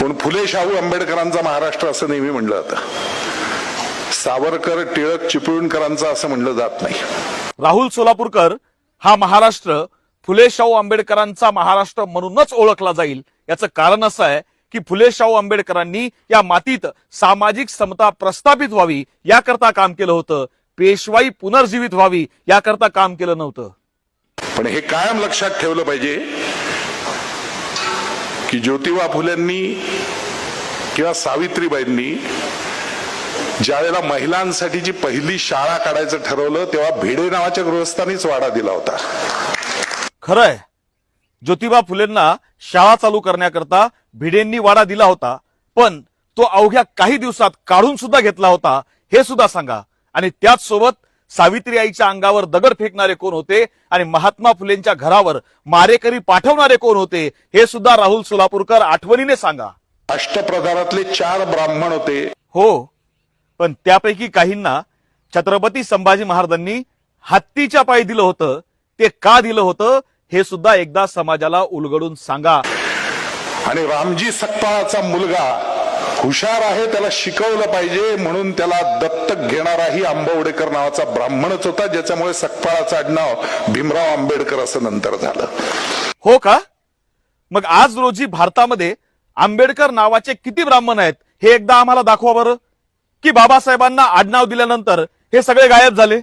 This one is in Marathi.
पण फुले शाहू आंबेडकरांचा महाराष्ट्र असं नेहमी म्हणलं जातं. सावरकर टिळक चिपळूणकरांचा असं म्हणलं जात नाही. राहुल सोलापूरकर हा महाराष्ट्र फुले शाहू आंबेडकरांचा महाराष्ट्र म्हणूनच ओळखला जाईल. याचं कारण असं आहे की फुले शाहू आंबेडकरांनी या मातीत सामाजिक समता प्रस्थापित व्हावी याकरता काम केलं होतं. पेशवाई पुनर्जीवित व्हावी याकरता काम केलं नव्हतं. पण हे कायम लक्षात ठेवलं पाहिजे की ज्योतिबा फुलेंनी किंवा सावित्रीबाईंनी ज्या वेळेला महिलांसाठीची पहिली शाळा काढायचं ठरवलं तेव्हा भिडे नावाच्या गृहस्थांनीच वाडा दिला होता. खरंय, ज्योतिबा फुलेंना शाळा चालू करण्याकरता भिडेंनी वाडा दिला होता, पण तो अवघ्या काही दिवसात काढून सुद्धा घेतला होता हे सुद्धा सांगा. आणि त्याच सोबत सावित्रीआईच्या अंगावर दगड फेकणारे कोण होते आणि महात्मा फुलेंच्या घरावर मारेकरी पाठवणारे कोण होते हे सुद्धा राहुल सोलापूरकर आठवणीने सांगा. अष्टप्रधानातले 4 ब्राह्मण होते. हो, पण त्यापैकी काहींना छत्रपती संभाजी महाराजांनी हत्तीच्या पायी दिलं होतं. ते का दिलं होतं हे सुद्धा एकदा समाजाला उलगडून सांगा. आणि रामजी सकपाळाचा मुलगा हुशार आहे, त्याला शिकवलं पाहिजे म्हणून त्याला दत्तक घेणाराही आंबवडेकर नावाचा ब्राह्मणच होता, ज्याच्यामुळे सकपाळाचं आडनाव भीमराव आंबेडकर असं नंतर झालं. हो का? मग आज रोजी भारतामध्ये आंबेडकर नावाचे किती ब्राह्मण आहेत हे एकदा आम्हाला दाखवा बरं. की बाबासाहेबांना आडनाव दिल्यानंतर हे सगळे गायब झाले.